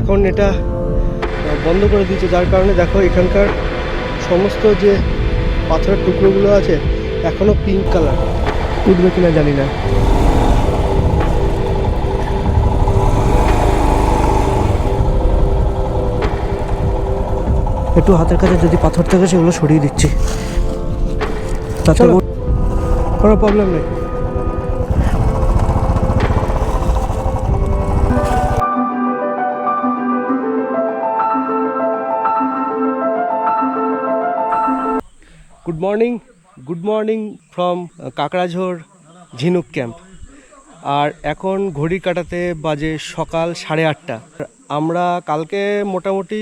এখন এটা বন্ধ করে দিয়েছে, যার কারণে দেখো এখানকার সমস্ত যে পাথরের টুকরোগুলো আছে এখনও পিঙ্ক কালার। উঠবে কিনা জানি না। একটু হাতের কাছে যদি পাথর থাকে সেগুলো সরিয়ে দিচ্ছি, তাতে কোনো প্রবলেম নেই। গুড মর্নিং ফ্রম কাকড়াঝোড় ঝিনুক ক্যাম্প। আর এখন ঘড়ি কাটাতে বাজে সকাল 8:30। আমরা কালকে মোটামুটি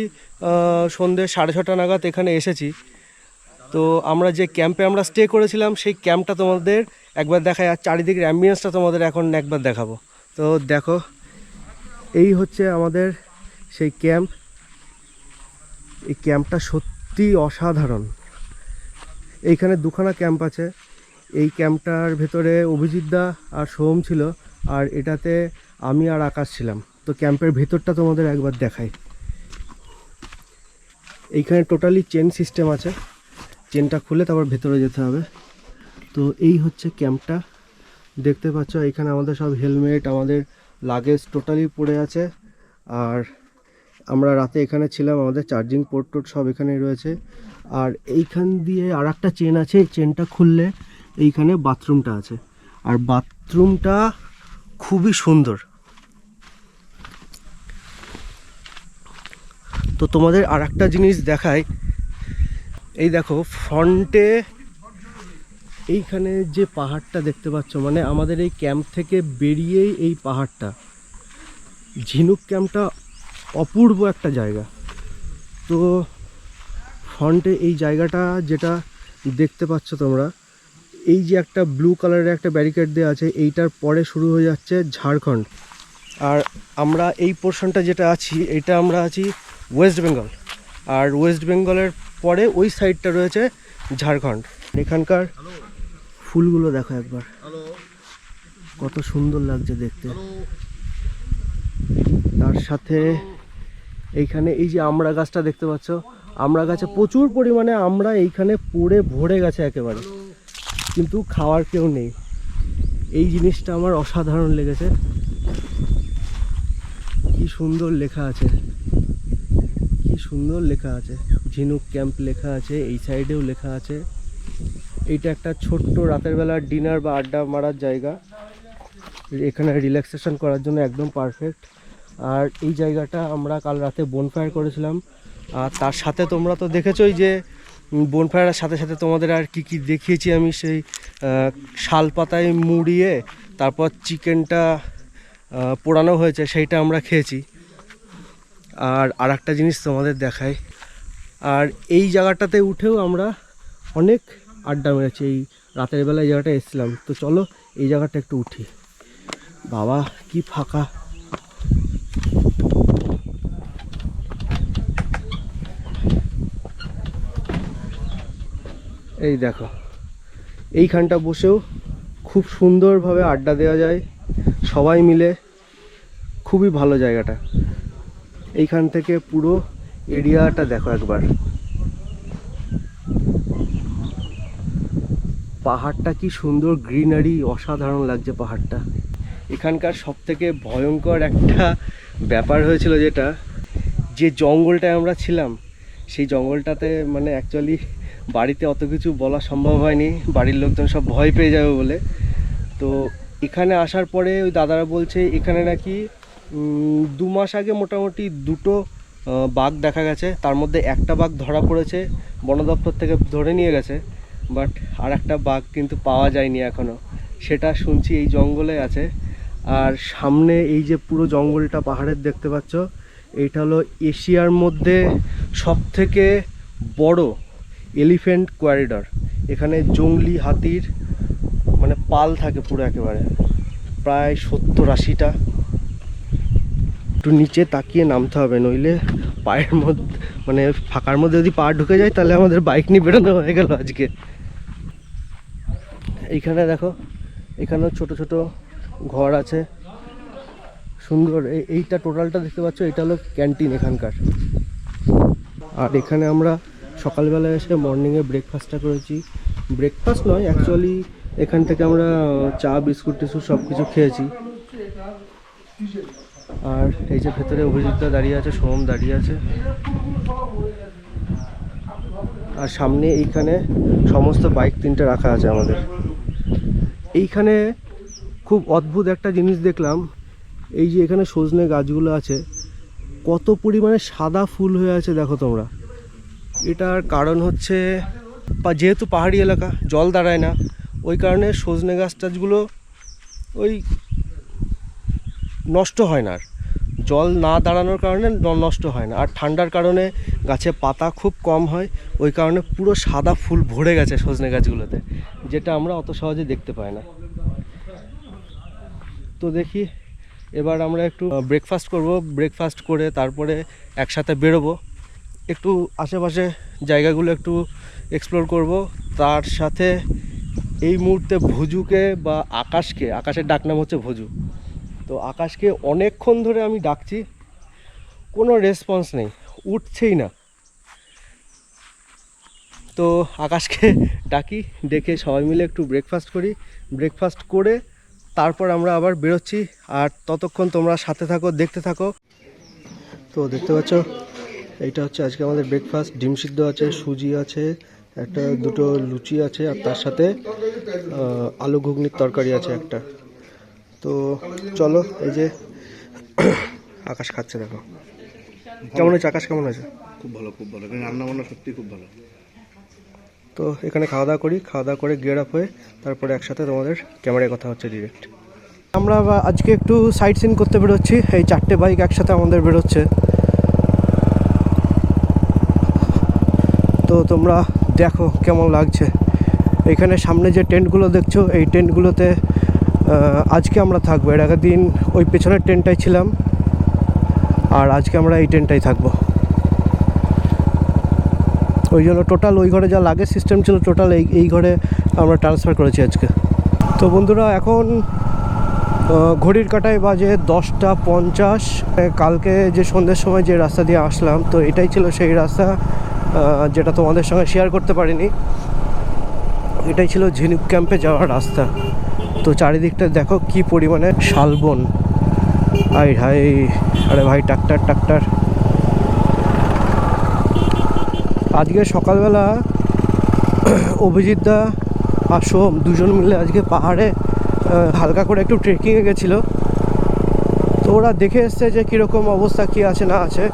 সন্ধ্যে 6:30 নাগাদ এখানে এসেছি। তো আমরা যে ক্যাম্পে আমরা স্টে করেছিলাম সেই ক্যাম্পটা তোমাদের একবার দেখাই, আর চারিদিকের অ্যাম্বিয়েন্সটা তোমাদের এখন একবার দেখাবো। তো দেখো, এই হচ্ছে আমাদের সেই ক্যাম্প। এই ক্যাম্পটা সত্যি অসাধারণ। এইখানে দুখানা ক্যাম্প আছে। এই ক্যাম্পটার ভেতরে অভিজিৎদা আর সোহম ছিল, আর এটাতে আমি আর আকাশ ছিলাম। তো ক্যাম্পের ভেতরটা তোমাদের একবার দেখাই। এইখানে টোটালি চেন সিস্টেম আছে, চেনটা খুলে তারপর ভেতরে যেতে হবে। তো এই হচ্ছে ক্যাম্পটা, দেখতে পাচ্ছ। এখানে আমাদের সব হেলমেট, আমাদের লাগেজ টোটালি পড়ে আছে। আর আমরা রাতে এখানে ছিলাম, আমাদের চার্জিং পোর্ট টোট সব এখানেই রয়েছে। আর এইখান দিয়ে আর একটা চেন আছে, এই চেনটা খুললে এইখানে বাথরুমটা আছে। আর বাথরুমটা খুবই সুন্দর। তো তোমাদের আর একটা জিনিস দেখাই। এই দেখো ফ্রন্টে এইখানে যে পাহাড়টা দেখতে পাচ্ছ, মানে আমাদের এই ক্যাম্প থেকে বেরিয়েই এই পাহাড়টা। ঝিনুক ক্যাম্পটা অপূর্ব একটা জায়গা। তো ফ্রন্টে এই জায়গাটা যেটা দেখতে পাচ্ছ তোমরা, এই যে একটা ব্লু কালারের একটা ব্যারিকেড দেওয়া আছে, এইটার পরে শুরু হয়ে যাচ্ছে ঝাড়খণ্ড। আর আমরা এই পোর্শনটা যেটা আছি, এটা আমরা আছি ওয়েস্ট বেঙ্গল। আর ওয়েস্ট বেঙ্গলের পরে ওই সাইডটা রয়েছে ঝাড়খণ্ড। এখানকার ফুলগুলো দেখো একবার, কত সুন্দর লাগছে দেখতে। তার সাথে এইখানে এই যে আমড়া গাছটা দেখতে পাচ্ছ, আমড়া গাছে প্রচুর পরিমাণে আমড়া এইখানে পড়ে ভরে গেছে একেবারে, কিন্তু খাওয়ার কেউ নেই। এই জিনিসটা আমার অসাধারণ লেগেছে। কি সুন্দর লেখা আছে, কি সুন্দর লেখা আছে, ঝিনুক ক্যাম্প লেখা আছে, এই সাইডেও লেখা আছে। এইটা একটা ছোট্ট রাতের বেলা ডিনার বা আড্ডা মারার জায়গা, এখানে রিল্যাক্সেশন করার জন্য একদম পারফেক্ট। আর এই জায়গাটা আমরা কাল রাতে বনফায়ার করেছিলাম। আর তার সাথে তোমরা তো দেখেছোই যে বনফায়ারের সাথে সাথে তোমাদের আর কি কি দেখিয়েছি আমি, সেই শাল পাতায় মুড়িয়ে তারপর চিকেনটা পোড়ানো হয়েছে, সেইটা আমরা খেয়েছি। আর একটা জিনিস তোমাদের দেখাই, আর এই জায়গাটাতে উঠেও আমরা অনেক আড্ডা মেরেছি। এই রাতের বেলায় জায়গাটা এসেছিলাম। তো চলো এই জায়গাটা একটু উঠি। বাবা কি ফাঁকা। এই দেখো, এইখানটা বসেও খুব সুন্দরভাবে আড্ডা দেওয়া যায় সবাই মিলে। খুবই ভালো জায়গাটা। এইখান থেকে পুরো এরিয়াটা দেখো একবার। পাহাড়টা কি সুন্দর গ্রিনারি, অসাধারণ লাগছে পাহাড়টা। এখানকার সব থেকে ভয়ঙ্কর একটা ব্যাপার হয়েছিল, যেটা যে জঙ্গলটায় আমরা ছিলাম, সেই জঙ্গলটাতে মানে অ্যাকচুয়ালি বাড়িতে অত কিছু বলা সম্ভব হয়নি, বাড়ির লোকজন সব ভয় পেয়ে যাবে বলে। তো এখানে আসার পরে ওই দাদারা বলছে এখানে নাকি 2 মাস আগে মোটামুটি 2টো বাঘ দেখা গেছে। তার মধ্যে একটা বাঘ ধরা পড়েছে, বন দপ্তর থেকে ধরে নিয়ে গেছে, বাট আর একটা বাঘ কিন্তু পাওয়া যায়নি এখনও। সেটা শুনছি এই জঙ্গলে আছে। আর সামনে এই যে পুরো জঙ্গলটা পাহাড়ের দেখতে পাচ্ছ, এইটা হলো এশিয়ার মধ্যে সবথেকে বড় এলিফ্যান্ট করিডর। এখানে জংলি হাতির মানে পাল থাকে পুরো একেবারে, প্রায় 70-80টা। একটু নিচে তাকিয়ে নামতে হবে, নইলে পায়ের মধ্যে মানে ফাঁকার মধ্যে যদি পা ঢুকে যায় তাহলে আমাদের বাইক নিয়ে বেরোনো হয়ে গেল আজকে। এইখানে দেখো, এখানেও ছোট ছোট ঘর আছে, সুন্দর। এইটা টোটালটা দেখতে পাচ্ছ, এটা হলো ক্যান্টিন এখানকার। আর এখানে আমরা সকালবেলা এসে মর্নিংয়ে ব্রেকফাস্টটা করেছি। ব্রেকফাস্ট নয় অ্যাকচুয়ালি, এখান থেকে আমরা চা বিস্কুট টিস্কুট সব কিছু খেয়েছি। আর এই যে ভেতরে অভিজিৎদা দাঁড়িয়ে আছে, সোহম দাঁড়িয়ে আছে। আর সামনে এইখানে সমস্ত বাইক 3টে রাখা আছে আমাদের। এইখানে খুব অদ্ভুত একটা জিনিস দেখলাম, এই যে এখানে সজনে গাছগুলো আছে, কত পরিমাণে সাদা ফুল হয়ে আছে দেখো তোমরা। এটার কারণ হচ্ছে যেহেতু পাহাড়ি এলাকা, জল দাঁড়ায় না, ওই কারণে সজনে গাছ টাছগুলো ওই নষ্ট হয় না। আর জল না দাঁড়ানোর কারণে নষ্ট হয় না। আর ঠান্ডার কারণে গাছে পাতা খুব কম হয়, ওই কারণে পুরো সাদা ফুল ভরে গেছে সজনে গাছগুলোতে, যেটা আমরা অত সহজে দেখতে পাই না। তো দেখি এবার আমরা একটু ব্রেকফাস্ট করব, ব্রেকফাস্ট করে তারপরে একসাথে বেরোবো, একটু আশেপাশে জায়গাগুলো একটু এক্সপ্লোর করব। তার সাথে এই মুহূর্তে ভুজুকে বা আকাশকে, আকাশের ডাকনাম হচ্ছে ভুজু, তো আকাশকে অনেকক্ষণ ধরে আমি ডাকছি, কোনো রেসপন্স নেই, উঠছেই না। তো আকাশকে ডাকি, ডেকে সবাই মিলে একটু ব্রেকফাস্ট করি, ব্রেকফাস্ট করে তারপর আমরা আবার বেরোচ্ছি। আর ততক্ষণ তোমরা সাথে থাকো, দেখতে থাকো। তো দেখতে পাচ্ছ এইটা হচ্ছে আজকে আমাদের ব্রেকফাস্ট। ডিম সিদ্ধ আছে, সুজি আছে, দুটো লুচি আছে, আর তার সাথে আলু ঘুগনির তরকারি আছে একটা। তো চলো, এই যে আকাশ খাচ্ছে দেখো। কেমন হয়েছে আকাশ, কেমন হয়েছে? খুব ভালো, খুব ভালো। রান্না বান্না সত্যি খুব ভালো। তো এখানে খাওয়া দাওয়া করি, খাওয়া দাওয়া করে গিয়ার আপ হয়ে তারপরে একসাথে তোমাদের ক্যামেরায় কথা হচ্ছে ডিরেক্ট। আমরা আজকে একটু সাইট সিন করতে বেরোচ্ছি। এই 4টে বাইক একসাথে আমাদের বেরোচ্ছে। তো তোমরা দেখো কেমন লাগছে। এখানে সামনে যে টেন্টগুলো দেখছো, এই টেন্টগুলোতে আজকে আমরা থাকবো। এর আগের দিন ওই পেছনের টেন্টটাই ছিলাম, আর আজকে আমরা এই টেন্টটাই থাকবো। ওই জন্য টোটাল ওই ঘরে যা লাগেজ সিস্টেম ছিল, টোটাল এই ঘরে আমরা ট্রান্সফার করেছি আজকে। তো বন্ধুরা, এখন ঘড়ির কাঁটায় বাজে 10টা 50। কালকে যে সন্ধ্যের সময় যে রাস্তা দিয়ে আসলাম, তো এটাই ছিল সেই রাস্তা যেটা তোমাদের সঙ্গে শেয়ার করতে পারিনি। এটাই ছিল ঝিনুক ক্যাম্পে যাওয়ার রাস্তা। তো চারিদিকটা দেখো কি পরিমাণে শালবন। হাই, আরে ভাই, ট্রাক্টর। আজকে সকালবেলা অভিজিৎদা আর সোম দুজন মিলে আজকে পাহাড়ে হালকা করে একটু ট্রেকিংয়ে গেছিলো। তো ওরা দেখে এসছে যে কীরকম অবস্থা, কী আছে না আছে।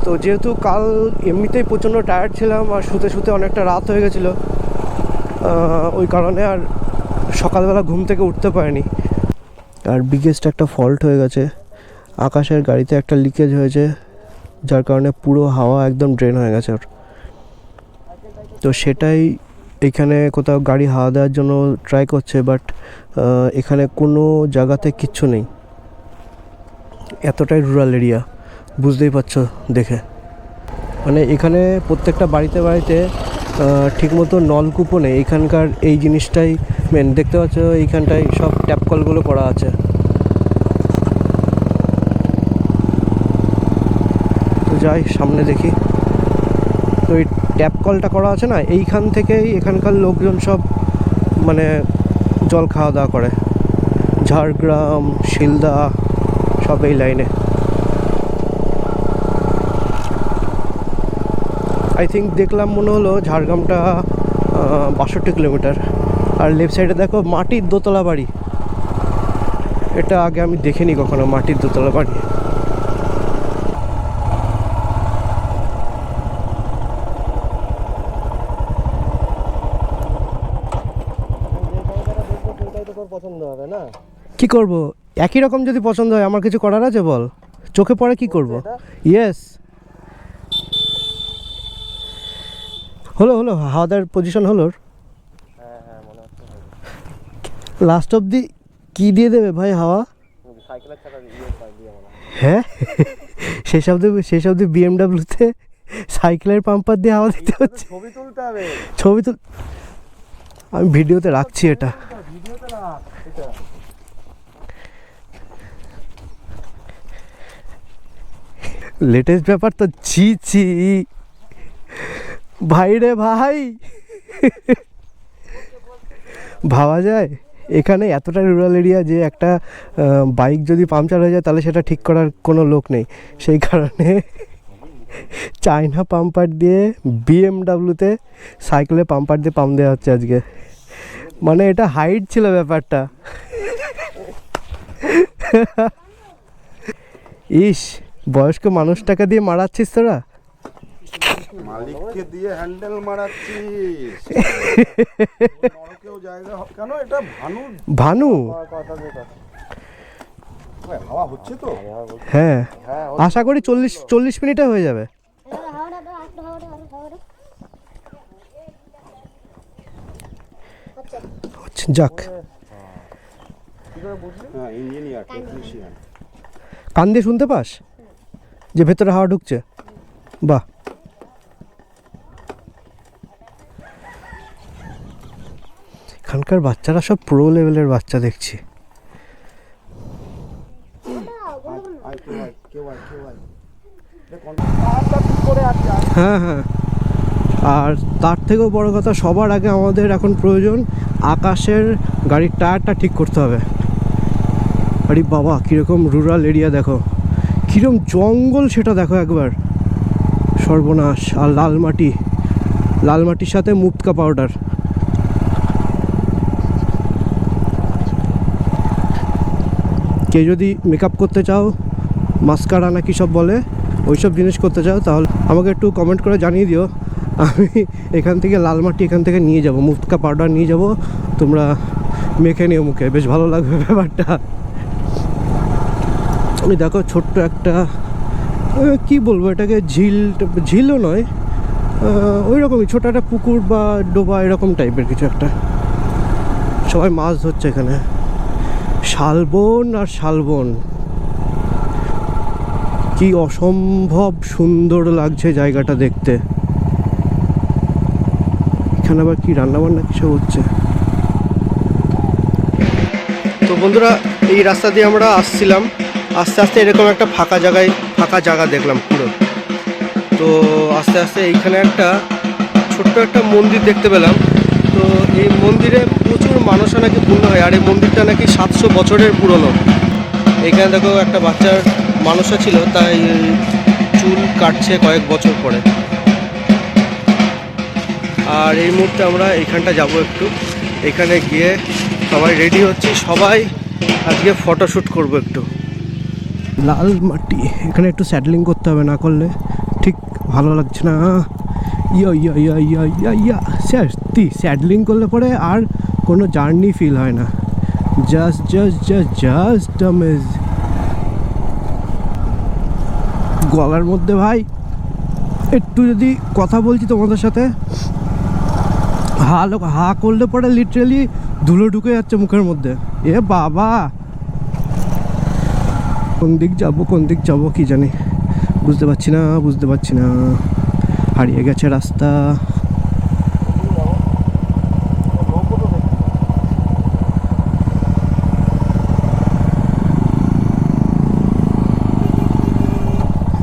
তো যেহেতু কাল এমনিতেই প্রচণ্ড টায়ার্ড ছিলাম, আর শুতে অনেকটা রাত হয়ে গেছিলো, ওই কারণে আর সকালবেলা ঘুম থেকে উঠতে পারিনি। আর বিগেস্ট একটা ফল্ট হয়ে গেছে, আকাশের গাড়িতে একটা লিকেজ হয়েছে, যার কারণে পুরো হাওয়া একদম ড্রেন হয়ে গেছে ওর। তো সেটাই এখানে কোথাও গাড়ি হাওয়া দেওয়ার জন্য ট্রাই করছে, বাট এখানে কোনো জায়গাতে কিচ্ছু নেই। এতটাই রুরাল এরিয়া, বুঝতেই পারছো দেখে। মানে এখানে প্রত্যেকটা বাড়িতে ঠিকমতো নলকূপও নেই। এখানকার এই জিনিসটাই মেন। দেখতে পাচ্ছ এইখানটায় সব ট্যাপ কলগুলো করা আছে। তো যাই সামনে দেখি। তো এই ট্যাপ কলটা করা আছে না, এইখান থেকেই এখানকার লোকজন সব মানে জল খাওয়া দাওয়া করে। ঝাড়গ্রাম, শিলদা সব এই লাইনে। আই থিঙ্ক দেখলাম, মনে হলো ঝাড়গ্রামটা 62 কিলোমিটার। আর লেফট সাইডে দেখো মাটির দোতলা বাড়ি। এটা আগে আমি দেখিনি কখনো, মাটির দোতলা বাড়ি। পছন্দ হবে না, কি করব? একই রকম যদি পছন্দ হয়, আমার কিছু করার আছে বল? চোখে পড়ে কি করব? ইয়েস, হলো হাওয়াদার পজিশন হলো। লাস্ট অবধি কি দিয়ে দেবে ভাই হাওয়া? হ্যাঁ, সেই সব বিএমডাব্লিউতে সাইকেলের পাম্পার দিয়ে হাওয়া দিতে হচ্ছে। ছবি তুলতে হবে, আমি ভিডিওতে রাখছি এটা। লেটেস্ট ব্যাপার তো ছি ছি ভাই রে ভাই, ভাবা যায় এখানে এতটা রুরাল এরিয়া যে একটা বাইক যদি পাংচার হয়ে যায় তাহলে সেটা ঠিক করার কোনো লোক নেই, সেই কারণে চায়না পাম্পার দিয়ে বিএমডাব্লিউতে সাইকেলে পাম্পার দিয়ে পাম্প দেওয়া হচ্ছে আজকে। মানে এটা হাইট ছিল ব্যাপারটা। ইস, বয়স্ক মানুষটাকে দিয়ে মারাচ্ছিস তোরা? মালিককে দিয়ে হ্যান্ডেল মারাচ্ছিস। নরকেও জায়গা কেন? এটা ভানু ভানু? হাওয়া হচ্ছে তো। হ্যাঁ, আশা করি 40 মিনিটে হয়ে যাবে। যাক, ইঞ্জিনিয়ার টেকনিশিয়ান। কান দিয়ে শুনতে পাস যে ভেতরে হাওয়া ঢুকছে? বাহ, এখানকার বাচ্চারা সব প্রো লেভেলের বাচ্চা দেখছি। হ্যাঁ হ্যাঁ, আর তার থেকেও বড় কথা, সবার আগে আমাদের এখন প্রয়োজন আকাশের গাড়ির টায়ারটা ঠিক করতে হবে। আরে বাবা, কীরকম রুরাল এরিয়া দেখো, কীরকম জঙ্গল সেটা দেখো একবার, সর্বনাশ। আর লাল মাটি, লাল মাটির সাথে মুক্তা পাউডার। কেউ যদি মেকআপ করতে চাও, মাস্কারা নাকি সব বলে, ওইসব জিনিস করতে চাও, তাহলে আমাকে একটু কমেন্ট করে জানিয়ে দিও। আমি এখান থেকে লাল মাটি এখান থেকে নিয়ে যাব, মুক্তা পাউডার নিয়ে যাব, তোমরা মেখে নিও মুখে, বেশ ভালো লাগবে ব্যাপারটা। আমি দেখো ছোট্ট একটা কি বলবো এটাকে, ঝিলও নয়, ওই রকমই ছোটো একটা পুকুর বা ডোবা এরকম টাইপের কিছু একটা। সবাই মাছ ধরছে এখানে, শালবন আর শালবন। কি অসম্ভব সুন্দর লাগছে জায়গাটা দেখতে। এখানে আবার কি রান্নাবান্না কিছু হচ্ছে। তো বন্ধুরা, এই রাস্তা দিয়ে আমরা আসছিলাম, আস্তে আস্তে এরকম একটা ফাঁকা জায়গা দেখলাম পুরো। তো আস্তে আস্তে এইখানে একটা ছোট্ট একটা মন্দির দেখতে পেলাম। তো এই মন্দিরে প্রচুর মানুষরা নাকি পূর্ণ হয়, আর এই মন্দিরটা নাকি 700 বছরের পুরনো। এখানে দেখো একটা বাচ্চার মানুষরা ছিল, তাই চুল কাটছে কয়েক বছর পরে। আর এই মুহূর্তে আমরা এইখানটা যাব একটু, এখানে গিয়ে সবাই রেডি হচ্ছি, সবাই আজকে ফটোশ্যুট করব একটু। লাল মাটি, এখানে একটু স্যাডলিং করতে হবে, না করলে ঠিক ভালো লাগছে না। সত্যি স্যাডলিং করলে পরে আর কোনো জার্নি ফিল হয় না, জাস্ট আমেজ। গলার মধ্যে ভাই একটু যদি কথা বলছি তোমাদের সাথে, হা করলে পরে লিটারালি ধুলো ঢুকে যাচ্ছে মুখের মধ্যে। এ বাবা, কোন দিক যাব কি জানি, বুঝতে পারছি না, হারিয়ে গেছে রাস্তা।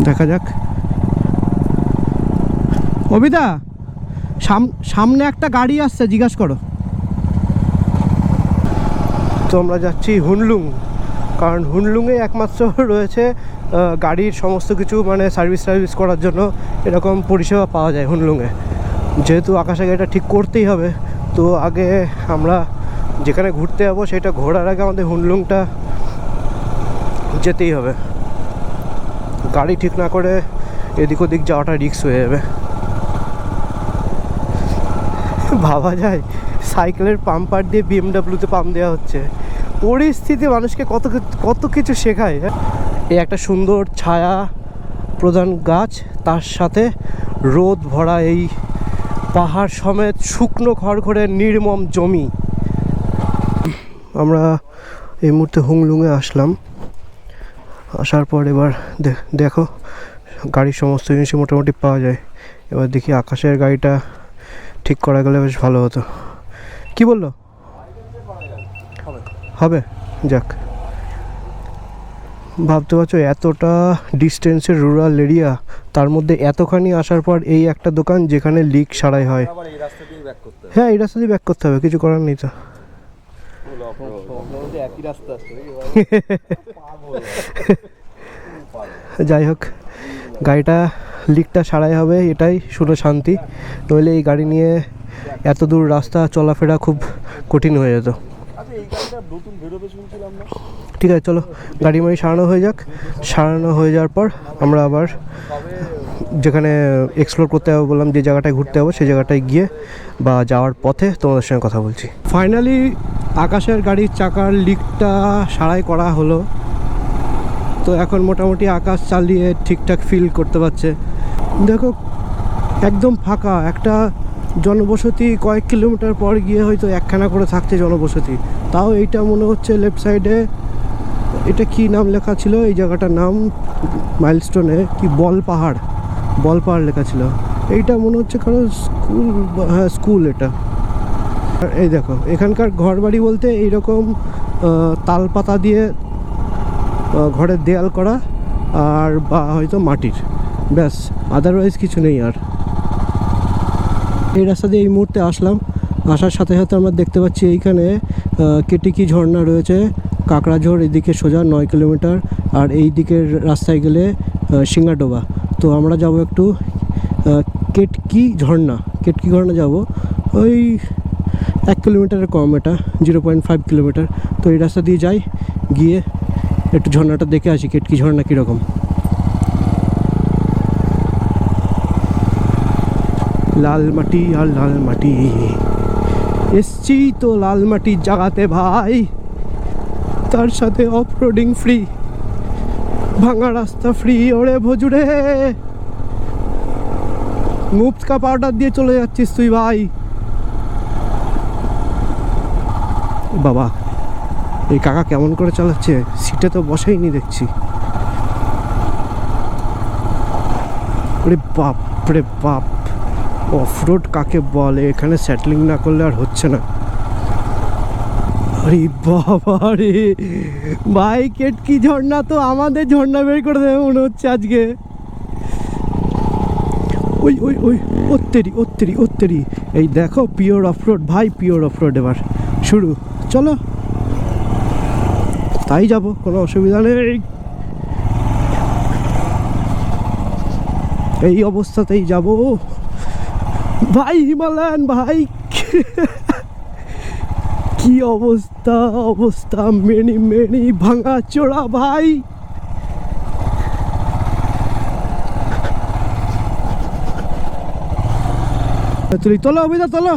দেখা যাক। অবিদা, সামনে একটা গাড়ি আসছে, জিজ্ঞাসা করো। তো আমরা যাচ্ছি হুনলুং, কারণ হুনলুঙে একমাত্র রয়েছে গাড়ির সমস্ত কিছু মানে সার্ভিস করার জন্য এরকম পরিষেবা পাওয়া যায় হুনলুঙে। যেহেতু আকাশে গাড়িটা ঠিক করতেই হবে, তো আগে আমরা যেখানে ঘুরতে যাবো সেটা ঘোরার আগে আমাদের হুনলুংটা যেতেই হবে। গাড়ি ঠিক না করে এদিক ওদিক যাওয়াটা রিস্ক হয়ে যাবে। ভাবা যায় সাইকেলের পাম্পার দিয়ে বিএমডাব্লিউতে পাম্প দেওয়া হচ্ছে। পরিস্থিতি মানুষকে কত কিছু শেখায়। এই একটা সুন্দর ছায়া প্রধান গাছ, তার সাথে রোদ ভরা এই পাহাড় সমেত শুকনো খড়খড়ের নির্মম জমি। আমরা এই মুহূর্তে হুনলুঙে আসলাম, আসার পর এবার দেখো গাড়ির সমস্ত জিনিসই মোটামুটি পাওয়া যায়। এবার দেখি আকাশের গাড়িটা ঠিক করা গেলে বেশ ভালো হতো। কি বললো? হবে, যাক ভাবতে পারছো এতটা ডিস্টেন্সের রুরাল এরিয়া, তার মধ্যে এতখানি আসার পর এই একটা দোকান যেখানে লিক সারাই হয়। আবার এই রাস্তা দিয়ে ব্যাক করতে হবে। হ্যাঁ, এই রাস্তা দিয়ে ব্যাক করতে হবে, কিছু করার নেই তো। একই রাস্তা যাই হোক, গাড়িটা লিকটা সারাই হবে, এটাই শুধু শান্তি। নইলে এই গাড়ি নিয়ে এত দূর রাস্তা চলাফেরা খুব কঠিন হয়ে যেত। আচ্ছা, এই গাড়িটা নতুন বেরোবে শুনছিলাম না? ঠিক আছে, চলো গাড়ি মাড়ি সারানো হয়ে যাক। সারানো হয়ে যাওয়ার পর আমরা আবার যেখানে এক্সপ্লোর করতে হবে বললাম, যে জায়গাটায় ঘুরতে হবে সেই জায়গাটায় গিয়ে বা যাওয়ার পথে তোমাদের সঙ্গে কথা বলছি। ফাইনালি আকাশের গাড়ির চাকার লিকটা সারাই করা হলো, তো এখন মোটামুটি আকাশ চালিয়ে ঠিকঠাক ফিল করতে পারছে। দেখো একদম ফাঁকা, একটা জনবসতি কয়েক কিলোমিটার পর গিয়ে হয়তো একখানা করে থাকছে জনবসতি। তাও এইটা মনে হচ্ছে লেফট সাইডে, এটা কি নাম লেখা ছিল এই জায়গাটার নাম, মাইলস্টোনে কি বল পাহাড় লেখা ছিল। এইটা মনে হচ্ছে কারো স্কুল, হ্যাঁ স্কুল এটা। আর এই দেখো এখানকার ঘর বাড়ি বলতে এইরকম তাল পাতা দিয়ে ঘরের দেয়াল করা, আর বা হয়তো মাটির, ব্যাস, আদারওয়াইজ কিছু নেই। আর এই রাস্তা দিয়ে এই মুহূর্তে আসলাম, আসার সাথে সাথে আমরা দেখতে পাচ্ছি এইখানে কেটিকি ঝর্ণা রয়েছে, কাকড়াঝোড় এদিকে সোজা 9 কিলোমিটার, আর এই দিকের রাস্তায় গেলে সিঙ্গাডোবা। তো আমরা যাব একটু কেটকি ঝর্ণা যাব, ওই 1 কিলোমিটারের কম, এটা 0.5 কিলোমিটার। তো এই রাস্তা দিয়ে যাই, গিয়ে একটু ঝর্ণাটা দেখে আসি, কেটকি ঝর্ণা কীরকম। লাল মাটি আর লাল মাটি, এসছি তো লাল মাটির জায়গাতে ভাই, তার সাথে অফ রোডিং ফ্রি, ভাঙা রাস্তা ফ্রি। ওরে ভজুরে, মুফত কা পাউডার দিয়ে চলে যাচ্ছিস তুই ভাই। বাবা, এই কাকা কেমন করে চালাচ্ছে, সিটে তো বসেইনি দেখছি। ওরে বাপ রে বাপ, অফরোড কাকে বলে, এখানে সেটলিং না করলে আর হচ্ছে না। আরে বাবা রে ভাই, কেটকি ঝর্ণা তো আমাদের ঝর্ণা বের করে দেবে মনে হচ্ছে আজকে। ওই ওই ওই ওত্তেরি, এই দেখো পিওর অফরোড ভাই, পিওর অফরোড এবার শুরু। চলো তাই যাব, কোনো অসুবিধা নেই, এই অবস্থাতেই যাব ভাই। হিমালয়ান ভাই কি অবস্থা, মেনি ভাঙা চোরা ভাই। তোলো অভিদা তোলো।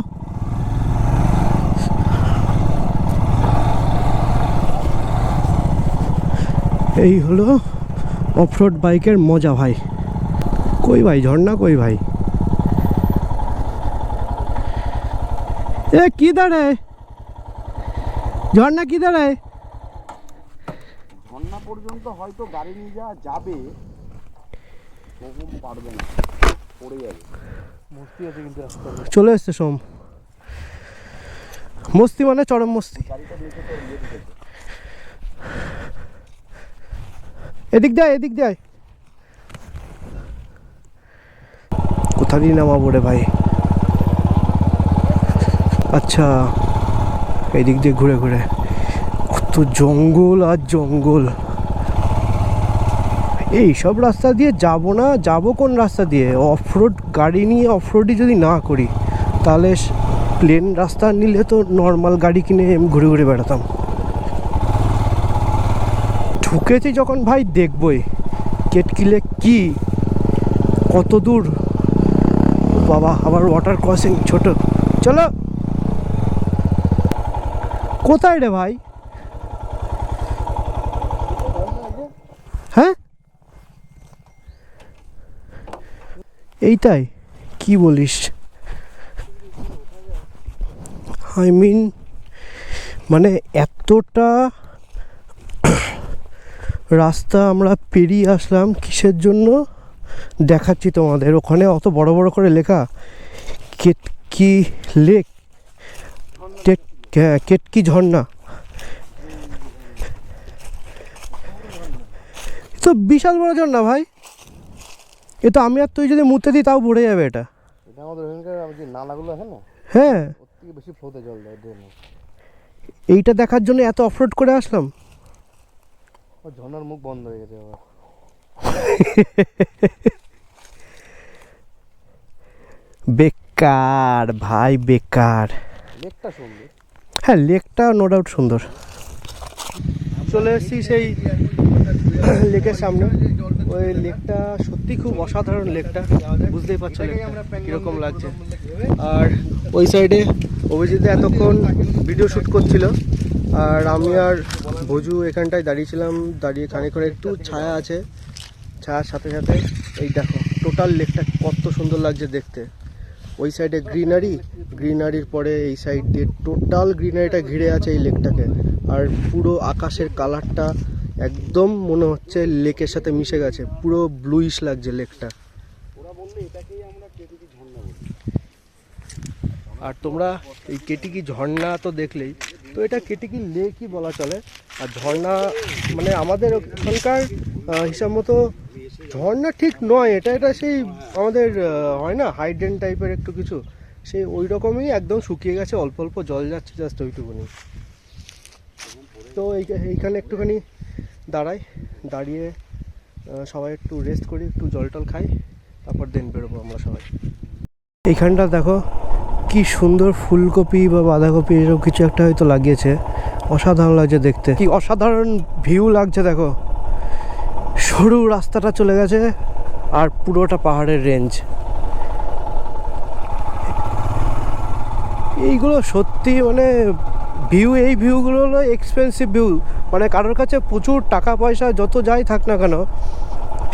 এই হলো অফরোড বাইকের মজা ভাই। কই ভাই ঝর্ণা, কই ভাই, এ কি দাঁড়ায় ঝর্ণা, কি দাঁড়ায়? ঝর্ণা পর্যন্ত হয়তো গাড়ি নিয়ে যাওয়া যাবে, ওরকম পারবে না, পড়ে যাবে। মস্তি আছে কিন্তু রাস্তা, চলে এসছে সোম, মস্তি মানে চরম মস্তি। এদিক দেয় কোথা দিয়ে নামাবো রে ভাই? আচ্ছা, এদিক দিয়ে ঘুরে কত জঙ্গল আর জঙ্গল। এই সব রাস্তা দিয়ে যাব না, যাব কোন রাস্তা দিয়ে? অফরোড গাড়ি নিয়ে অফরোডই যদি না করি, তাহলে প্লেন রাস্তা নিলে তো নর্মাল গাড়ি কিনে ঘুরে বেড়াতাম। ঢুকেছি যখন ভাই দেখবই কেটকিলে কি, কত দূর। বাবা, আবার ওয়াটার ক্রসিং ছোট। চলো, কোথায় রে ভাই? হ্যাঁ এইটাই, কি বলিস? আই মিন মানে এতটা রাস্তা আমরা পেরিয়ে আসলাম কিসের জন্য দেখাচ্ছি তোমাদের। ওখানে অত বড় বড় করে লেখা কেটকি লেক, কেটকি ঝর্ণা। তো বিশাল বড় ঝর্ণা ভাই, এ তো আমি আর তুই যদি মুতে দিই তাও পড়ে যাবে এটা। এটা আমাদের ওখানকার যে নালাগুলো আছে না, হ্যাঁ, ওর থেকে বেশি ফ্লোতে জল দেয় জন্য। এইটা দেখার জন্য এত অফরোড করে আসলাম। ও ঝর্ণার মুখ বন্ধ হয়ে গেছে আবার। বেকার ভাই বেকার। লেকটা সুন্দর। হ্যাঁ লেকটা নো ডাউট সুন্দর। চলে এসেছি সেই লেকের সামনে। ওই লেকটা সত্যি খুব অসাধারণ লেকটা, বুঝতেই পারছো লেকটা কীরকম লাগছে। আর ওই সাইডে অভিজিৎ এতক্ষণ ভিডিও শ্যুট করছিল, আর আমি আর ভোজু এখানটায় দাঁড়িয়েছিলাম। দাঁড়িয়ে খানিকক্ষণ একটু ছায়া আছে, ছায়ার সাথে সাথে এই দেখো টোটাল লেকটা কত সুন্দর লাগছে দেখতে। ওই সাইডে গ্রিনারির পরে এই সাইড দিয়ে টোটাল গ্রিনারিটা ঘিরে আছে এই লেকটাকে। আর পুরো আকাশের কালারটা একদম মনে হচ্ছে লেকের সাথে মিশে গেছে, পুরো ব্লুইশ লাগছে লেকটা। আর তোমরা এই কেটিকি ঝর্ণা তো দেখলেই, তো এটা কেটিকি লেকই বলা চলে। আর ঝর্ণা মানে আমাদের ওখানকার হিসাব মতো ঝর্ণা ঠিক নয় এটা, এটা সেই আমাদের হয় না হাইড্রেন টাইপের একটু কিছু, সেই ওই রকমই একদম শুকিয়ে গেছে, অল্প অল্প জল যাচ্ছে জাস্ট ওইটুকুনি। তো এইখানে একটুখানি দাঁড়িয়ে সবাই একটু রেস্ট করি, একটু জল টল খাই, তারপর দেন বেরোবো আমরা সবাই। এইখানটা দেখো কি সুন্দর ফুলকপি বা বাঁধাকপি এরকম কিছু একটা হয়তো লাগিয়েছে, অসাধারণ লাগছে দেখতে, কি অসাধারণ ভিউ লাগছে দেখো। সরু রাস্তাটা চলে গেছে আর পুরোটা পাহাড়ের রেঞ্জ। এইগুলো সত্যি মানে ভিউ, এই ভিউগুলো হলো এক্সপেন্সিভ ভিউ। মানে কারোর কাছে প্রচুর টাকা পয়সা যত যাই থাক না কেন,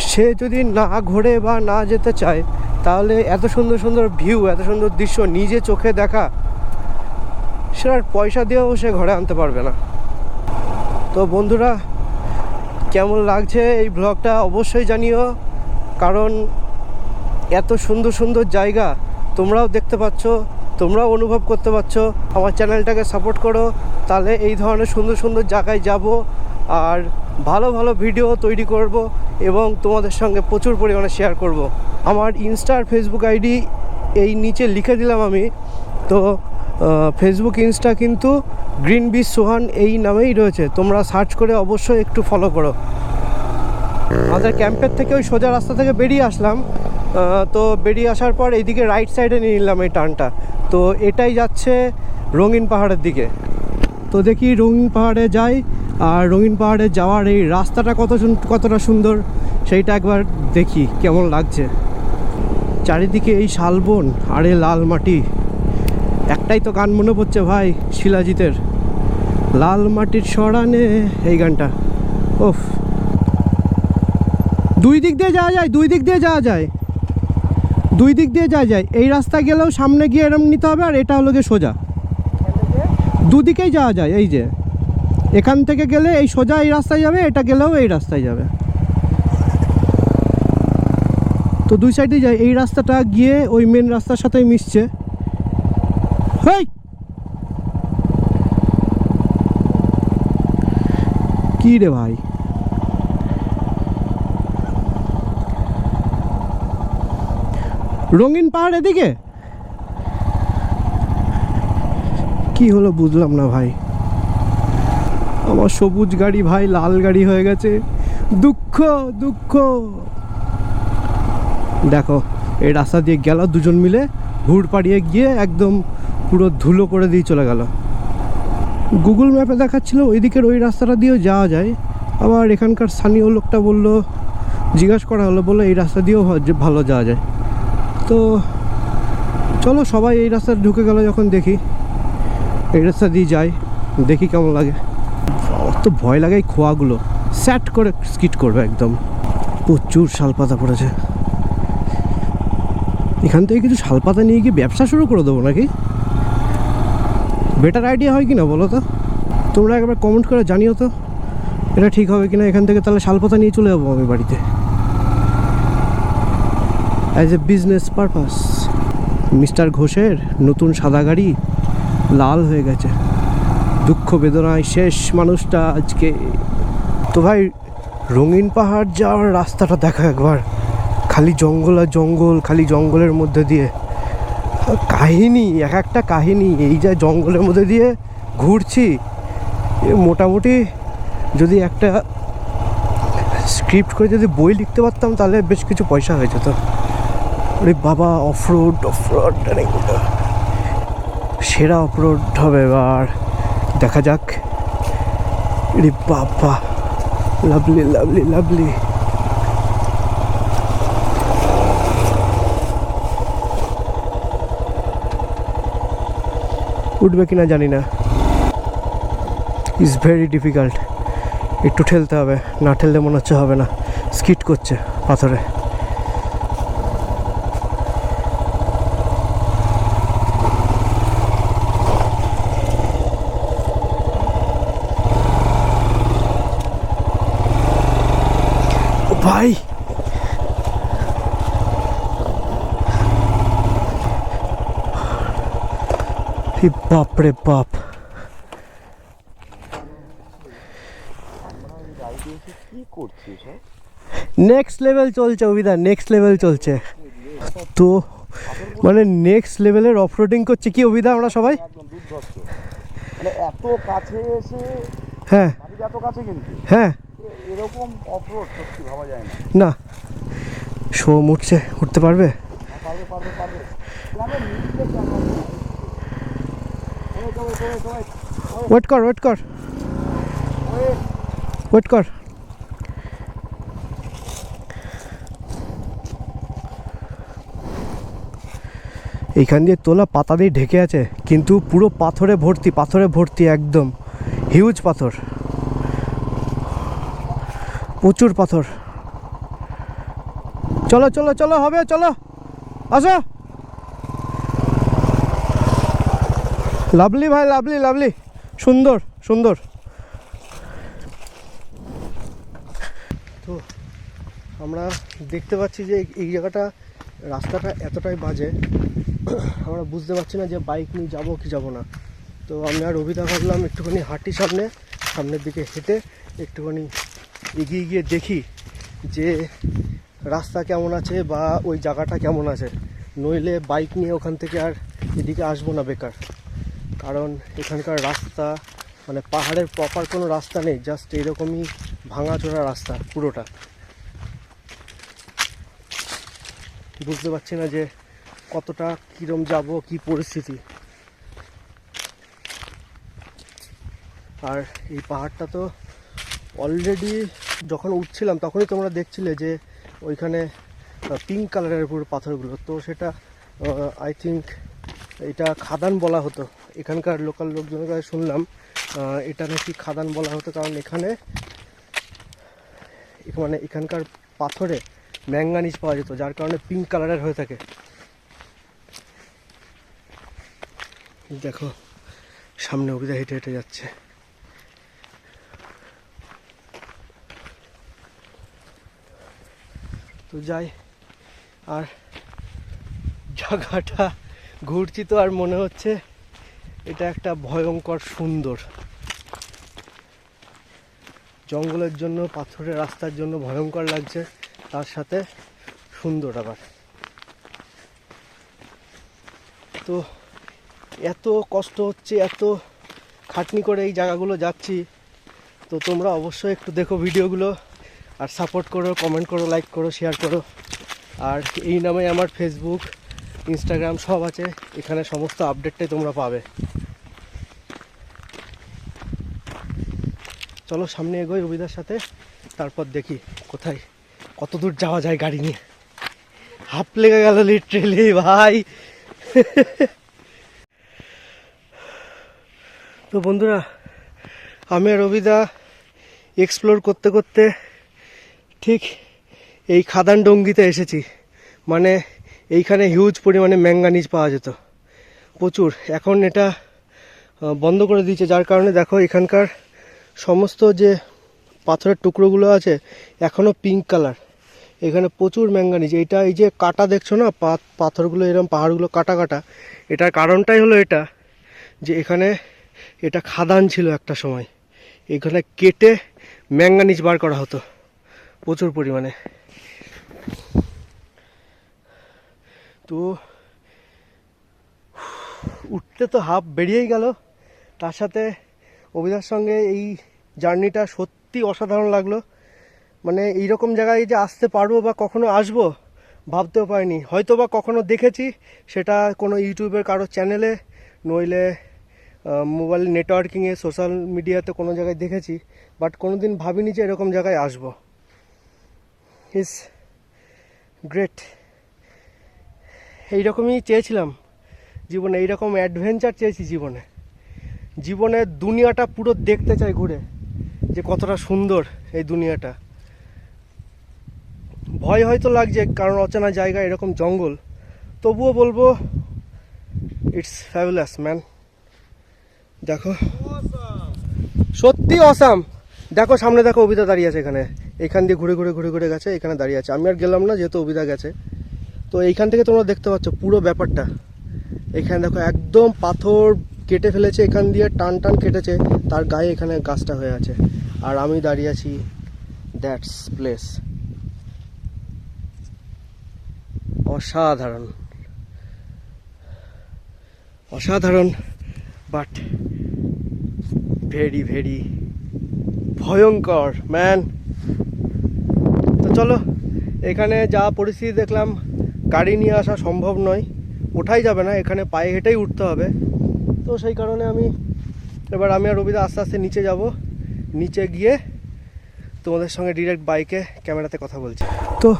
সে যদি না ঘোরে বা না যেতে চায়, তাহলে এত সুন্দর সুন্দর ভিউ, এত সুন্দর দৃশ্য নিজে চোখে দেখা, সে আর পয়সা দিয়েও সে ঘরে আনতে পারবে না। তো বন্ধুরা কেমন লাগছে এই ব্লগটা অবশ্যই জানিও, কারণ এত সুন্দর সুন্দর জায়গা তোমরাও দেখতে পাচ্ছ, তোমরাও অনুভব করতে পারছো। আমার চ্যানেলটাকে সাপোর্ট করো, তাহলে এই ধরনের সুন্দর সুন্দর জায়গায় যাব আর ভালো ভালো ভিডিও তৈরি করব এবং তোমাদের সঙ্গে প্রচুর পরিমাণে শেয়ার করব। আমার ইনস্টা আর ফেসবুক আইডি এই নিচে লিখে দিলাম আমি। তো ফেসবুক ইনস্টা কিন্তু গ্রিন বিচ সোহান এই নামেই রয়েছে, তোমরা সার্চ করে অবশ্যই একটু ফলো করো। আমাদের ক্যাম্পের থেকে ওই সোজা রাস্তা থেকে বেরিয়ে আসলাম, তো বেরিয়ে আসার পর এইদিকে রাইট সাইডে নিয়ে নিলাম এই টার্নটা। তো এটাই যাচ্ছে রঙিন পাহাড়ের দিকে। তো দেখি রঙিন পাহাড়ে যাই, আর রঙিন পাহাড়ে যাওয়ার এই রাস্তাটা কতটা সুন্দর সেইটা একবার দেখি কেমন লাগছে। চারিদিকে এই শালবন আর এই লাল মাটি। একটাই তো গান মনে পড়ছে ভাই শিলাজিতের, লাল মাটির সরানে, এই গানটা। ওফ, দুই দিক দিয়ে যাওয়া যায়। এই রাস্তা গেলেও সামনে গিয়ে এরম নিতে হবে, আর এটা হলো গিয়ে সোজা, দুদিকেই যাওয়া যায়। এই যে এখান থেকে গেলে এই সোজা এই রাস্তায় যাবে, এটা গেলেও এই রাস্তায় যাবে। তো দুই সাইডে যায়, এই রাস্তাটা গিয়ে ওই মেন রাস্তার সাথে মিশছে। হেই কি রে ভাই, রঙিন পাহাড় এদিকে কি হলো বুঝলাম না ভাই। আমার সবুজ গাড়ি ভাই লাল গাড়ি হয়ে গেছে, দুঃখ। দেখো এই রাস্তা দিয়ে গেল দুজন মিলে, হুড় পাড়িয়ে গিয়ে একদম পুরো ধুলো করে দিয়ে চলে গেল। গুগল ম্যাপে দেখাচ্ছিল ওইদিকের ওই রাস্তাটা দিয়েও যাওয়া যায়, আবার এখানকার স্থানীয় লোকটা বললো, জিজ্ঞাসা করা হলো, বললো এই রাস্তা দিয়েও ভালো যাওয়া যায়। তো চলো সবাই এই রাস্তায় ঢুকে গেল যখন, দেখি এই রাস্তা দিয়ে যাই, দেখি কেমন লাগে। অত ভয় লাগে এই খোয়াগুলো স্যাট করে স্কিট করবে একদম। প্রচুর শালপাতা পড়েছে, এখান থেকে কিছু শালপাতা নিয়ে গিয়ে ব্যবসা শুরু করে দেবো নাকি? বেটার আইডিয়া হয় কি না বলো তো, তোমরা একবার কমেন্ট করে জানিও তো এটা ঠিক হবে কিনা। এখান থেকে তাহলে শালপাতা নিয়ে চলে যাবো আমি বাড়িতে, as a business purpose. Mister ঘোষের নতুন সাদা গাড়ি লাল হয়ে গেছে, দুঃখ বেদনায় শেষ মানুষটা আজকে। তো ভাই রঙিন পাহাড় যাওয়ার রাস্তাটা দেখো একবার, খালি জঙ্গল আর জঙ্গল, খালি জঙ্গলের মধ্যে দিয়ে কাহিনী, এক একটা কাহিনী। এই যে জঙ্গলের মধ্যে দিয়ে ঘুরছি, মোটামুটি যদি একটা স্ক্রিপ্ট করে যদি বই লিখতে পারতাম তাহলে বেশ কিছু পয়সা হয়ে যেত। আরে বাবা, অফরোড অফরোড সেরা অফরোড হবে এবার, দেখা যাক। রে বাবা, লাভলি লাভলি লাভলি। উঠবে কিনা জানি না, ইজ ভেরি ডিফিকাল্ট। একটু ঠেলতে হবে, না ঠেললে মনে হচ্ছে হবে না, স্কিড করছে পাথরে। ও ভাই, বাপ রে বাপ। কি করছিস? নেক্সট লেভেল চলছে অভিদা, নেক্সট লেভেল চলছে তো, মানে নেক্সট লেভেলের অফরোডিং করছে কি অভিদা আমরা সবাই। একদম দুর্ধর্ষ, মানে এত কাছে এসে, হ্যাঁ বাড়ির এত কাছে কিন্তু হ্যাঁ, এরকম অফরোড সত্যি ভাবা যায় না। না সোম উঠছে, উঠতে পারবে? পারবে পারবে পারবে। গ্রামের নিচে ক্যামেরা, ওয়েট কর ওয়েট কর ওয়েট কর। এইখান দিয়ে তোলা পাতা দিয়ে ঢেকে আছে, কিন্তু পুরো পাথরে ভর্তি, পাথরে ভর্তি, একদম হিউজ পাথর, প্রচুর পাথর। চলো চলো চলো, হবে, চলো আসো। লাভলি ভাই, লাভলি লাভলি, সুন্দর সুন্দর। তো আমরা দেখতে পাচ্ছি যে এই জায়গাটা, রাস্তাটা এতটাই বাজে, আমরা বুঝতে পারছি না যে বাইক নিয়ে যাবো কি যাবো না। তো আমি আর অভিদা ভাবলাম একটুখানি হাঁটি সামনের দিকে হেঁটে একটুখানি এগিয়ে গিয়ে দেখি যে রাস্তা কেমন আছে বা ওই জায়গাটা কেমন আছে, নইলে বাইক নিয়ে ওখান থেকে আর এদিকে আসবো না বেকার। কারণ এখানকার রাস্তা মানে পাহাড়ের প্রপার কোনো রাস্তা নেই, জাস্ট এরকমই ভাঙাচোরা রাস্তা পুরোটা। বুঝতে পারছি না যে কতটা কীরম যাব, কি পরিস্থিতি। আর এই পাহাড়টা তো অলরেডি যখন উঠছিলাম তখনই তোমরা দেখছিলে যে ওইখানে পিঙ্ক কালারের পুরো পাথরগুলো, তো সেটা আই থিঙ্ক এটা খাদান বলা হতো। এখানকার লোকাল লোকজনের কাছে শুনলাম এটা নাকি খাদান বলা হতো, কারণ এখানে মানে এখানকার পাথরে ম্যাঙ্গানিজ পাওয়া যেত, যার কারণে পিঙ্ক কালারের হয়ে থাকে। দেখো সামনে অভিদা হেঁটে হেঁটে যাচ্ছে। তো যাই, আর জায়গাটা ঘুরছি তো আর মনে হচ্ছে এটা একটা ভয়ঙ্কর সুন্দর, জঙ্গলের জন্য, পাথরের রাস্তার জন্য ভয়ঙ্কর লাগছে, তার সাথে সুন্দর আবার। তো এত কষ্ট হচ্ছে, এত খাটনি করে এই জায়গাগুলো যাচ্ছি, তো তোমরা অবশ্যই একটু দেখো ভিডিওগুলো আর সাপোর্ট করো, কমেন্ট করো, লাইক করো, শেয়ার করো। আর এই নামে আমার ফেসবুক, ইনস্টাগ্রাম সব আছে, এখানে সমস্ত আপডেটটাই তোমরা পাবে। চলো সামনে এগোই অভিদার সাথে, তারপর দেখি কোথায় কত দূর যাওয়া যায় গাড়ি নিয়ে। হাঁপ লেগে গেল লিটারেলি ভাই। তো বন্ধুরা, আমি আর অভিদা এক্সপ্লোর করতে করতে ঠিক এই খাদান ডঙ্গিতে এসেছি। মানে এইখানে হিউজ পরিমাণে ম্যাঙ্গানিজ পাওয়া যেত প্রচুর, এখন এটা বন্ধ করে দিয়েছে, যার কারণে দেখো এখানকার সমস্ত যে পাথরের টুকরোগুলো আছে এখনও পিঙ্ক কালার। এখানে প্রচুর ম্যাঙ্গানিজ। এইটা এই যে কাটা দেখছো না, পাথরগুলো এরকম পাহাড়গুলো কাটা কাটা, এটার কারণটাই হলো এটা যে এখানে এটা খাদান ছিল একটা সময়, এখানে কেটে ম্যাঙ্গানিজ বার করা হতো। প্রচুর পরিমাণে। তো উঠতে তো হাফ বেরিয়েই গেল, তার সাথে অভিদার সঙ্গে এই জার্নিটা সত্যি অসাধারণ লাগলো। মানে এইরকম জায়গায় যে আসতে পারবো বা কখনো আসবো ভাবতেও পারিনি। হয়তো বা কখনো দেখেছি সেটা কোনো ইউটিউবের কারো চ্যানেলে, নইলে মোবাইল নেটওয়ার্কিংয়ে, সোশ্যাল মিডিয়াতে কোনো জায়গায় দেখেছি, বাট কোনো দিন ভাবিনি যে এরকম জায়গায় আসবো। Is great. এইরকমই চেয়েছিলাম জীবনে, এইরকম অ্যাডভেঞ্চার চেয়েছি জীবনে। জীবনের দুনিয়াটা পুরো দেখতে চাই ঘুরে, যে কতটা সুন্দর এই দুনিয়াটা। ভয় হয়তো লাগছে কারণ অচেনা জায়গা, এরকম জঙ্গল, তবুও বলবো ইটস ফ্যাবুলাস ম্যান। দেখো সত্যি অসাম। দেখো সামনে দেখো, অভিদা দাঁড়িয়ে আছে এখানে, এইখান দিয়ে ঘুরে ঘুরে ঘুরে ঘুরে গেছে, এখানে দাঁড়িয়ে আছে। আমি আর গেলাম না যেহেতু অভিদা গেছে। তো এইখান থেকে তোমরা দেখতে পাচ্ছ পুরো ব্যাপারটা। এখানে দেখো একদম পাথর কেটে ফেলেছে, এখান দিয়ে টান টান কেটেছে, তার গায়ে এখানে গাছটা হয়ে আছে, আর আমি দাঁড়িয়ে আছি। দ্যাটস প্লেস অসাধারণ, অসাধারণ, বাট ভেরি ভেরি ভয়ঙ্কর ম্যান। তো চলো, এখানে যা পরিস্থিতি দেখলাম, গাড়ি নিয়ে আসা সম্ভব নয়, ওঠাই যাবে না, এখানে পায়ে হেঁটেই উঠতে হবে। তো সেই কারণে আমি আর রবিদা আস্তে আস্তে নিচে যাব। নিচে গিয়ে তোমাদের সঙ্গে ডিরেক্ট বাইকে ক্যামেরাতে কথা বলছি। তো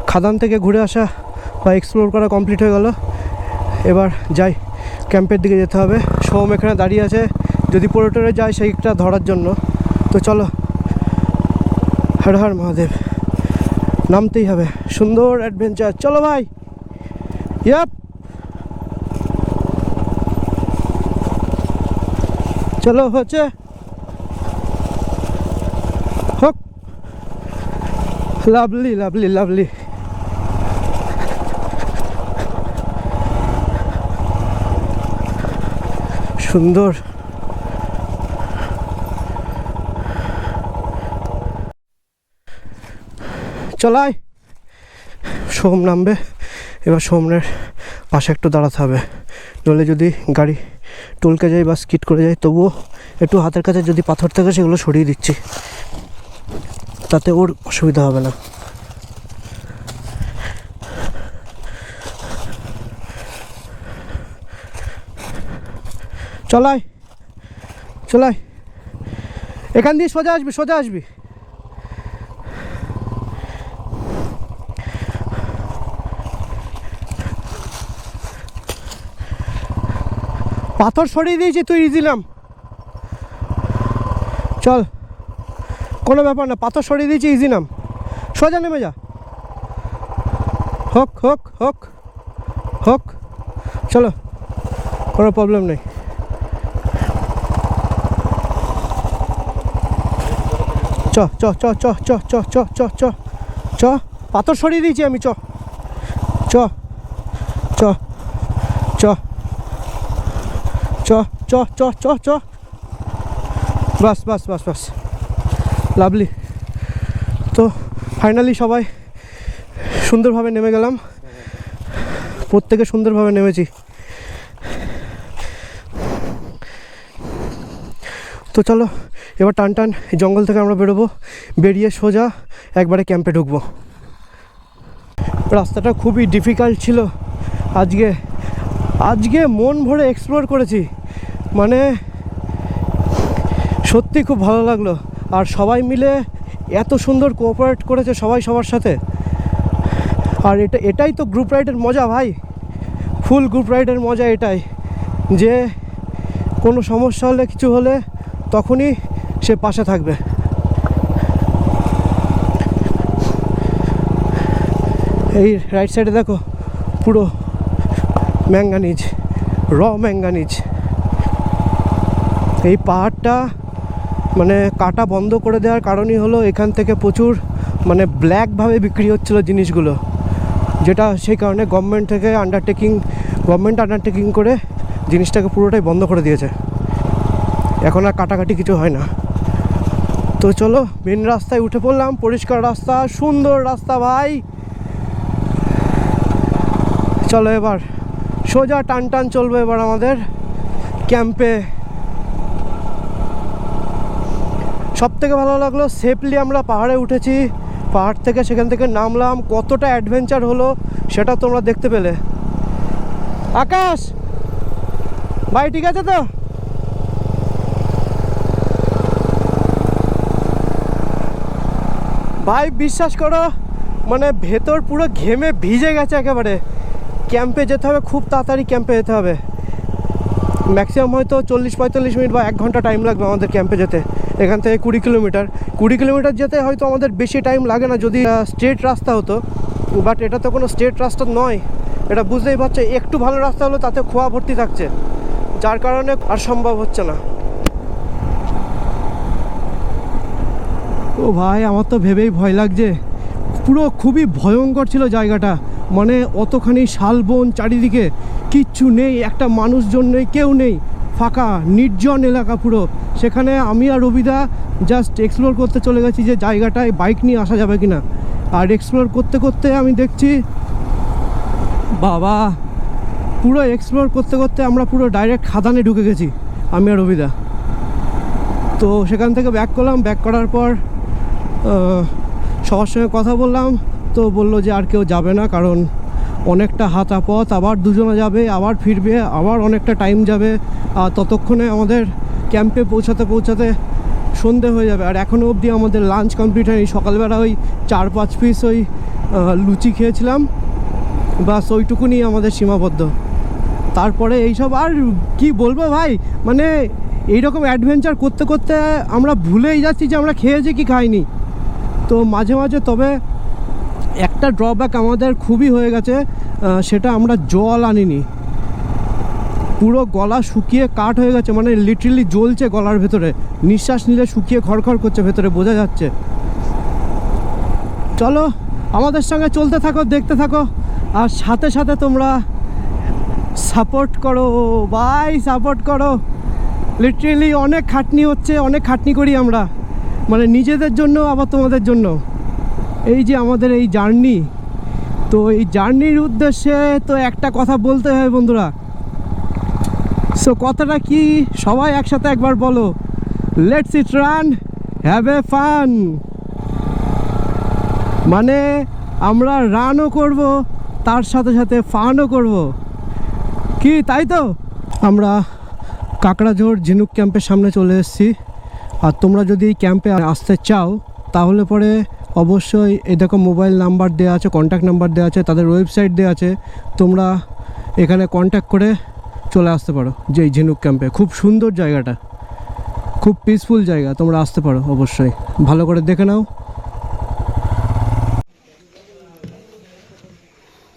খাদান থেকে ঘুরে আসা বা এক্সপ্লোর করা কমপ্লিট হয়ে গেল। এবার যাই, ক্যাম্পের দিকে যেতে হবে। সোম এখানে দাঁড়িয়ে আছে, যদি পোর্টরে যায় সেইটা ধরার জন্য। তো চলো, হর হর মহাদেব, নামতেই হবে। সুন্দর অ্যাডভেঞ্চার, চলো ভাই। ইয়াপ, চলো, হচ্ছে হোক। Lovely lovely lovely. সুন্দর। চলাই, সোম নামবে। এবার সোমনের পাশে একটু দাঁড়াতে হবে, নইলে যদি গাড়ি টলকে যায় বা স্কিড করে যায়, তবুও একটু হাতের কাছে যদি পাথর থাকে সেগুলো সরিয়ে দিচ্ছি, তাতে ওর অসুবিধা হবে না। চলাই চলাই, এখান দিয়ে সোজা আসবি, সোজা আসবি। পাথর সরিয়ে দিয়েছি, তুই ইজি নাম। চল, কোনো ব্যাপার না, পাথর সরিয়ে দিয়েছি, ইজি নাম, সোজা নেমে যা। হোক হোক হোক হোক, চলো, কোনো প্রবলেম নেই। চ চ চ চ চ চ চ চ চ চ, পাথর সরিয়ে দিয়েছি আমি, চ চ চ চ চ চ চ চ চ, বাস বাস বাস বাস, লাভলি। তো ফাইনালি সবাই সুন্দরভাবে নেমে গেলাম, প্রত্যেকে সুন্দরভাবে নেমেছি। তো চলো, এবার টান টান জঙ্গল থেকে আমরা বেরোবো, বেরিয়ে সোজা একবারে ক্যাম্পে ঢুকবো। রাস্তাটা খুবই ডিফিকাল্ট ছিল আজকে মন ভরে এক্সপ্লোর করেছি, মানে সত্যি খুব ভালো লাগলো। আর সবাই মিলে এত সুন্দর কোঅপারেট করেছে সবাই সবার সাথে। আর এটাই তো গ্রুপ রাইডের মজা ভাই, ফুল গ্রুপ রাইডের মজা এটাই, যে কোনো সমস্যা হলে, কিছু হলে তখনই সে পাশে থাকবে। এই রাইট সাইডে দেখো, পুরো ম্যাঙ্গানিজ, র ম্যাঙ্গানিজ। এই পাহাড়টা মানে কাটা বন্ধ করে দেওয়ার কারণই হলো এখান থেকে প্রচুর মানে ব্ল্যাকভাবে বিক্রি হচ্ছিলো জিনিসগুলো, যেটা সেই কারণে গভর্নমেন্ট আন্ডারটেকিং করে জিনিসটাকে পুরোটাই বন্ধ করে দিয়েছে। এখন আর কাটাকাটি কিছু হয় না। তো চলো মেন রাস্তায় উঠে পড়লাম, পরিষ্কার রাস্তা, সুন্দর রাস্তা ভাই। চলো এবার সোজা টান টান চলবে এবার আমাদের ক্যাম্পে। সব থেকে ভালো লাগলো সেফলি আমরা পাহাড়ে উঠেছি, পাহাড় থেকে সেখান থেকে নামলাম, কতটা অ্যাডভেঞ্চার হলো সেটা তোমরা দেখতে পেলে। আকাশ ভাই ঠিক আছে তো? ভাই বিশ্বাস করো মানে ভেতর পুরো ঘেমে ভিজে গেছে একেবারে। ক্যাম্পে যেতে হবে, খুব তাড়াতাড়ি ক্যাম্পে যেতে হবে। ম্যাক্সিমাম হয়তো 40-45 মিনিট বা 1 ঘন্টা টাইম লাগবে আমাদের ক্যাম্পে যেতে। এখান থেকে 20 কিলোমিটার, 20 কিলোমিটার যেতে হয়তো আমাদের বেশি টাইম লাগে না যদি স্ট্রেট রাস্তা হতো, বাট এটা তো কোনো স্ট্রেট রাস্তা নয়। এটা বুঝতেই পারছো, একটু ভালো রাস্তা হলো তাতে খোয়া ভর্তি থাকছে, যার কারণে আর সম্ভব হচ্ছে না। ও ভাই আমার তো ভেবেই ভয় লাগছে, পুরো খুবই ভয়ঙ্কর ছিল জায়গাটা। মানে অতখানি শালবন, চারিদিকে কিচ্ছু নেই, একটা মানুষজন নেই, কেউ নেই, ফাঁকা নির্জন এলাকা পুরো। সেখানে আমি আর রবিদা জাস্ট এক্সপ্লোর করতে চলে গেছি যে জায়গাটায় বাইক নিয়ে আসা যাবে কিনা। আর এক্সপ্লোর করতে করতে আমি দেখছি বাবা, পুরো এক্সপ্লোর করতে করতে আমরা পুরো ডাইরেক্ট খাদানে ঢুকে গেছি আমি আর রবিদা। তো সেখান থেকে ব্যাক করলাম, ব্যাক করার পর সবার সঙ্গে কথা বললাম, তো বললো যে আর কেউ যাবে না, কারণ অনেকটা হাঁটা পথ, আবার দুজনে যাবে, আবার ফিরবে, আবার অনেকটা টাইম যাবে, আর ততক্ষণে আমাদের ক্যাম্পে পৌঁছাতে পৌঁছাতে সন্ধে হয়ে যাবে। আর এখনও অবধি আমাদের লাঞ্চ কমপ্লিট হয়নি। সকালবেলা ওই 4-5 পিস ওই লুচি খেয়েছিলাম, বাস ওইটুকুনি আমাদের সীমাবদ্ধ। তারপরে এইসব আর কি বলবো ভাই, মানে এইরকম অ্যাডভেঞ্চার করতে করতে আমরা ভুলেই যাচ্ছি যে আমরা খেয়েছি কি খাইনি। তো মাঝে মাঝে তবে একটা ড্রব্যাক আমাদের খুবই হয়ে গেছে, সেটা আমরা জল আনিনি। পুরো গলা শুকিয়ে কাঠ হয়ে গেছে, মানে লিটারালি জ্বলছে গলার ভেতরে, নিঃশ্বাস নিলে শুকিয়ে খড়খড় করছে ভেতরে, বোঝা যাচ্ছে। চলো আমাদের সঙ্গে চলতে থাকো, দেখতে থাকো, আর সাথে সাথে তোমরা সাপোর্ট করো ভাই, সাপোর্ট করো। লিটারালি অনেক খাটনি হচ্ছে, অনেক খাটনি করি আমরা, মানে নিজেদের জন্য আবার তোমাদের জন্য। এই যে আমাদের এই জার্নি, তো এই জার্নির উদ্দেশ্যে তো একটা কথা বলতে হয় বন্ধুরা। সো কথাটা কি সবাই একসাথে একবার বলো, let's eat run, have a fun. মানে আমরা রানও করব, তার সাথে সাথে ফানও করব, কি তাই তো? আমরা কাকড়াঝোড় ঝিনুক ক্যাম্পের সামনে চলে এসেছি। আর তোমরা যদি এই ক্যাম্পে আসতে চাও তাহলে পরে অবশ্যই এই দেখো মোবাইল নাম্বার দেওয়া আছে, কন্ট্যাক্ট নাম্বার দেওয়া আছে, তাদের ওয়েবসাইট দেওয়া আছে, তোমরা এখানে কন্ট্যাক্ট করে চলে আসতে পারো। যে এই ঝিনুক ক্যাম্পে খুব সুন্দর জায়গাটা, খুব পিসফুল জায়গা, তোমরা আসতে পারো অবশ্যই, ভালো করে দেখে নাও।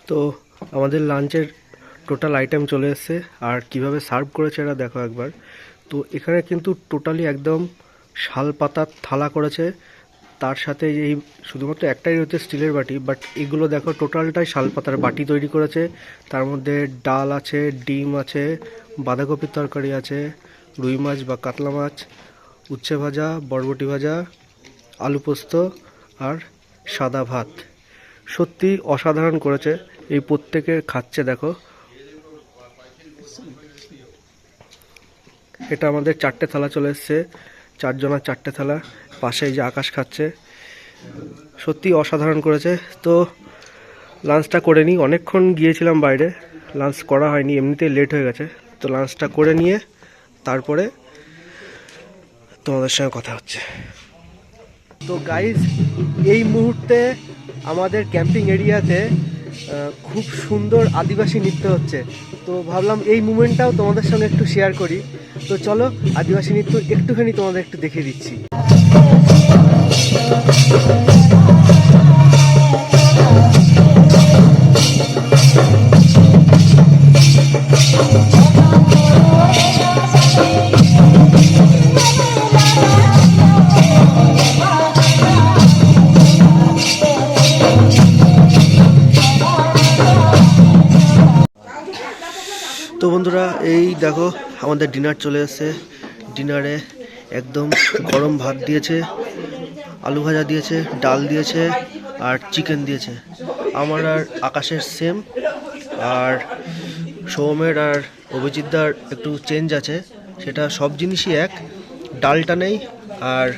তো আমাদের লাঞ্চের টোটাল আইটেম চলে এসেছে, আর কিভাবে সার্ভ করেছে এটা দেখো একবার। তো এখানে কিন্তু টোটালি একদম শাল পাতার থালা করেছে, তার সাথে এই শুধুমাত্র একটাই রয়েছে স্টিলের বাটি, বাট এগুলো দেখো টোটালটাই শাল পাতার বাটি তৈরি করেছে। তার মধ্যে ডাল আছে, ডিম আছে, বাঁধাকপির তরকারি আছে, রুই মাছ বা কাতলা মাছ, উচ্ছে ভাজা, বরবটি ভাজা, আলু পোস্ত আর সাদা ভাত। সত্যি অসাধারণ করেছে। এই প্রত্যেকের খাচ্ছে দেখো। এটা আমাদের 4টে থালা চলে এসছে, 4 জনের 4টে থালা। পাশে এই যে আকাশ খাচ্ছে, সত্যি অসাধারণ করেছে। তো লাঞ্চটা করে নিই, অনেকক্ষণ গিয়েছিলাম বাইরে, লাঞ্চ করা হয়নি, এমনিতেই লেট হয়ে গেছে। তো লাঞ্চটা করে নিয়ে তারপরে তোমাদের সঙ্গে কথা হচ্ছে। তো গাইজ এই মুহূর্তে আমাদের ক্যাম্পিং এরিয়াতে খুব সুন্দর আদিবাসী নৃত্য হচ্ছে, তো ভাবলাম এই মুমেন্টটাও তোমাদের সঙ্গে একটু শেয়ার করি। তো চলো আদিবাসী নৃত্য একটুখানি তোমাদের একটু দেখিয়ে দিচ্ছি। তো বন্ধুরা এই দেখো আমাদের ডিনার চলে এসেছে। ডিনারে একদম গরম ভাত দিয়েছে, আলু ভাজা দিয়েছে, ডাল দিয়েছে আর চিকেন দিয়েছে। আমার আর আকাশের সেম, আর সৌমের আর অভিজিৎদার একটু চেঞ্জ আছে, সেটা সব জিনিসই এক, ডালটা নেই আর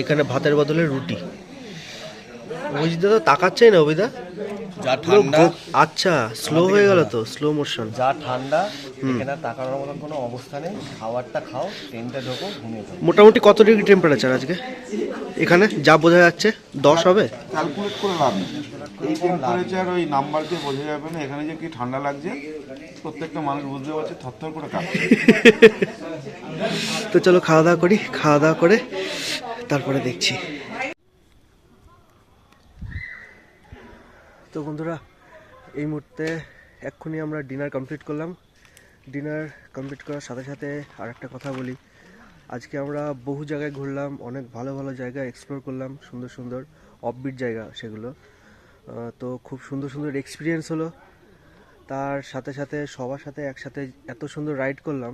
এখানে ভাতের বদলে রুটি। অভিজিৎদা তো তাকাচ্ছেই না, অভিদা যা ঠান্ডা, আচ্ছা স্লো হয়ে গেল তো, স্লো মোশন। যা ঠান্ডা, এখানে তাকানোর মতন কোনো অবস্থা নেই। খাবারটা খাও, ট্রেনটা ঢোকো, ঘুমিয়ে থাকো। মোটামুটি কত ডিগ্রি টেম্পারেচার আজকে এখানে যা বোঝা যাচ্ছে? 10 হবে? ক্যালকুলেট করে লাভ নেই। এই টেম্পারেচার ওই নাম্বার দিয়ে বোঝা যাবে না এখানে যে কি ঠান্ডা লাগছে। প্রত্যেকটা মানুষ বুঝতে পারছে থরথর করে কাঁপছে। তো চলো খাওয়া দাওয়া করি, খাওয়া দাওয়া করে তারপরে দেখছি। তো বন্ধুরা, এই মুহূর্তে এক্ষুনি আমরা ডিনার কমপ্লিট করলাম। ডিনার কমপ্লিট করার সাথে সাথে আর একটা কথা বলি, আজকে আমরা বহু জায়গায় ঘুরলাম, অনেক ভালো ভালো জায়গা এক্সপ্লোর করলাম, সুন্দর সুন্দর অফবিট জায়গা সেগুলো। তো খুব সুন্দর সুন্দর এক্সপিরিয়েন্স হলো। তার সাথে সাথে সবার সাথে একসাথে এত সুন্দর রাইড করলাম,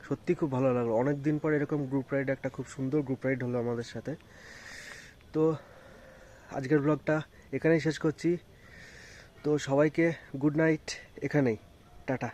সত্যি খুব ভালো লাগলো। অনেক দিন পর এরকম গ্রুপ রাইড, একটা খুব সুন্দর গ্রুপ রাইড হলো আমাদের সাথে। তো আজকের ব্লগটা এখানেই শেষ করছি। তো সবাইকে গুড নাইট, এখানেই টাটা।